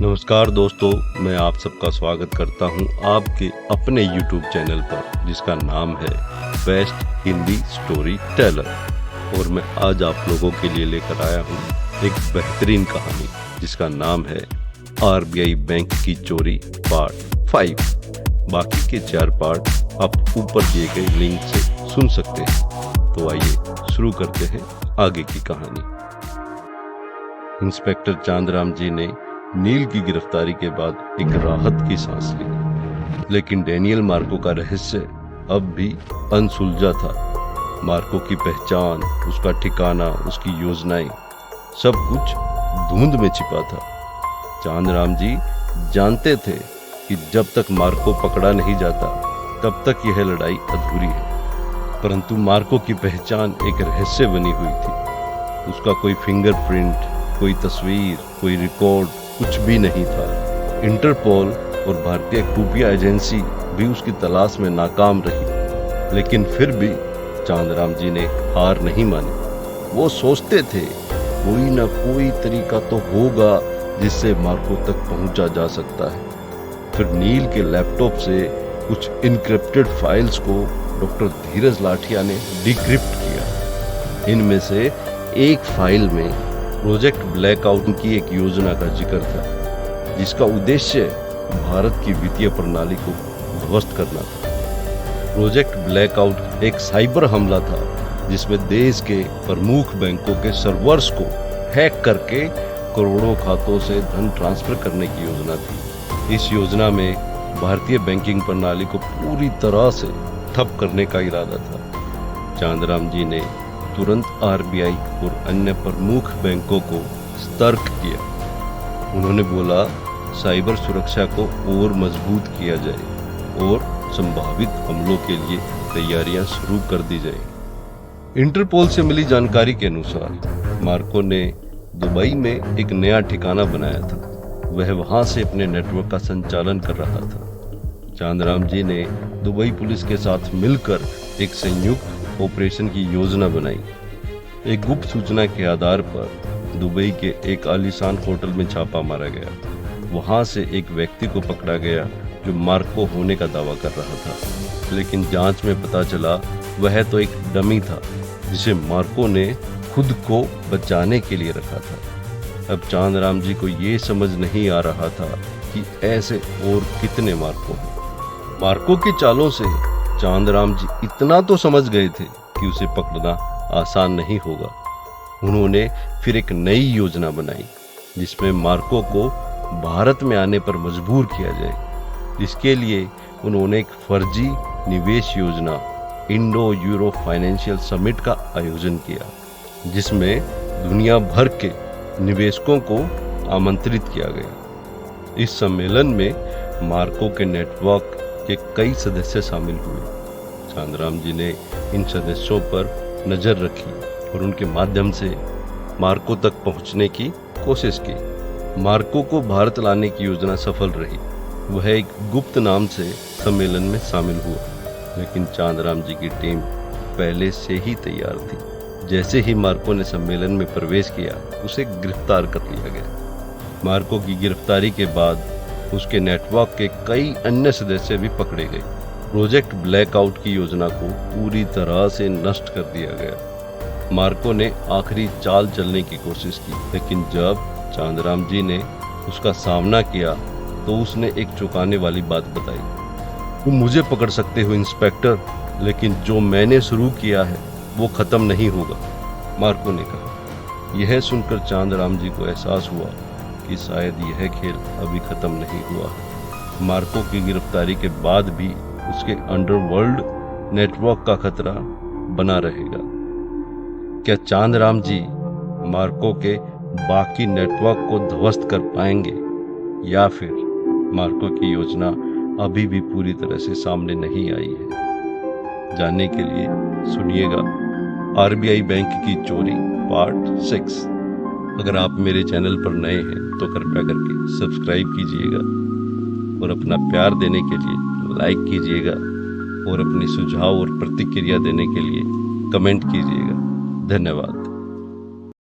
नमस्कार दोस्तों, मैं आप सबका स्वागत करता हूं आपके अपने YouTube चैनल पर जिसका नाम है बेस्ट हिंदी स्टोरी टेलर। और मैं आज आप लोगों के लिए लेकर आया हूं एक बेहतरीन कहानी जिसका नाम है RBI बैंक की चोरी पार्ट 5। बाकी के 4 पार्ट आप ऊपर दिए गए लिंक से सुन सकते हैं। तो आइए शुरू करते हैं आगे की कहानी। इंस्पेक्टर चांदराम जी ने नील की गिरफ्तारी के बाद एक राहत की सांस ली, लेकिन डेनियल मार्को का रहस्य अब भी अनसुलझा था। मार्को की पहचान, उसका ठिकाना, उसकी योजनाएं, सब कुछ धुंध में छिपा था। चांदराम जी जानते थे कि जब तक मार्को पकड़ा नहीं जाता तब तक यह लड़ाई अधूरी है, परंतु मार्को की पहचान एक रहस्य बनी हुई थी। उसका कोई फिंगरप्रिंट, कोई तस्वीर, कोई रिकॉर्ड, कुछ भी नहीं था। इंटरपोल और भारतीय खुफिया एजेंसी भी उसकी तलाश में नाकाम रही, लेकिन फिर भी चांदराम जी ने हार नहीं मानी। वो सोचते थे कोई ना कोई तरीका तो होगा जिससे मार्को तक पहुंचा जा सकता है। फिर नील के लैपटॉप से कुछ इनक्रिप्टेड फाइल्स को डॉक्टर धीरज लाठिया ने डिक्रिप्ट किया। इनमें से एक फाइल में प्रोजेक्ट ब्लैकआउट की एक योजना का जिक्र था, जिसका उद्देश्य भारत की वित्तीय प्रणाली को ध्वस्त करना था। प्रोजेक्ट ब्लैकआउट एक साइबर हमला था जिसमें देश के प्रमुख बैंकों के सर्वर्स को हैक करके करोड़ों खातों से धन ट्रांसफर करने की योजना थी। इस योजना में भारतीय बैंकिंग प्रणाली को पूरी तरह से ठप करने का इरादा था। चांदराम जी ने तुरंत RBI और अन्य प्रमुख बैंकों को सतर्क किया। उन्होंने बोला साइबर सुरक्षा को और मजबूत किया जाए और संभावित हमलों के लिए तैयारियां शुरू कर दी जाए। इंटरपोल से मिली जानकारी के अनुसार मार्को ने दुबई में एक नया ठिकाना बनाया था। वह वहां से अपने नेटवर्क का संचालन कर रहा था। चांदराम जी ने दुबई पुलिस के साथ मिलकर एक संयुक्त ऑपरेशन की योजना बनाई। एक गुप्त सूचना के आधार पर दुबई के एक आलीशान होटल में छापा मारा गया। वहां से एक व्यक्ति को पकड़ा गया जो मार्को होने का दावा कर रहा था, लेकिन जांच में पता चला वह तो एक डमी था जिसे मार्को ने खुद को बचाने के लिए रखा था। अब चांदराम जी को ये समझ नहीं आ रहा था कि ऐसे और कितने मार्को हैं। मार्को की चालों से चांदराम जी इतना तो समझ गए थे कि उसे पकड़ना आसान नहीं होगा। उन्होंने फिर एक नई योजना बनाई जिसमें मार्को को भारत में आने पर मजबूर किया जाए। इसके लिए उन्होंने एक फर्जी निवेश योजना इंडो यूरो फाइनेंशियल समिट का आयोजन किया, जिसमें दुनिया भर के निवेशकों को आमंत्रित किया गया। इस सम्मेलन में मार्को के नेटवर्क के कई सदस्य शामिल हुए। चांदराम जी ने इन सदस्यों पर नजर रखी और उनके माध्यम से मार्को तक पहुंचने की कोशिश की। मार्को को भारत लाने की योजना सफल रही। वह एक गुप्त नाम से सम्मेलन में शामिल हुआ, लेकिन चांदराम जी की टीम पहले से ही तैयार थी। जैसे ही मार्को ने सम्मेलन में प्रवेश किया, उसे गिरफ्तार कर लिया गया। मार्को की गिरफ्तारी के बाद उसके नेटवर्क के कई अन्य सदस्य भी पकड़े गए। प्रोजेक्ट ब्लैकआउट की योजना को पूरी तरह से नष्ट कर दिया गया। मार्को ने आखिरी चाल चलने की कोशिश की, लेकिन जब चांदराम जी ने उसका सामना किया तो उसने एक चौंकाने वाली बात बताई। तुम मुझे पकड़ सकते हो इंस्पेक्टर, लेकिन जो मैंने शुरू किया है वो खत्म नहीं होगा, मार्को ने कहा। यह सुनकर चांदराम जी को एहसास हुआ कि शायद यह खेल अभी खत्म नहीं हुआ है। मार्को की गिरफ्तारी के बाद भी उसके अंडरवर्ल्ड नेटवर्क का खतरा बना रहेगा। क्या चांदराम जी मार्को के बाकी नेटवर्क को ध्वस्त कर पाएंगे, या फिर मार्को की योजना अभी भी पूरी तरह से सामने नहीं आई है? जानने के लिए सुनिएगा RBI बैंक की चोरी पार्ट 6। अगर आप मेरे चैनल पर नए हैं तो कृपया करके सब्सक्राइब कीजिएगा और अपना प्यार देने के लिए लाइक कीजिएगा और अपने सुझाव और प्रतिक्रिया देने के लिए कमेंट कीजिएगा। धन्यवाद।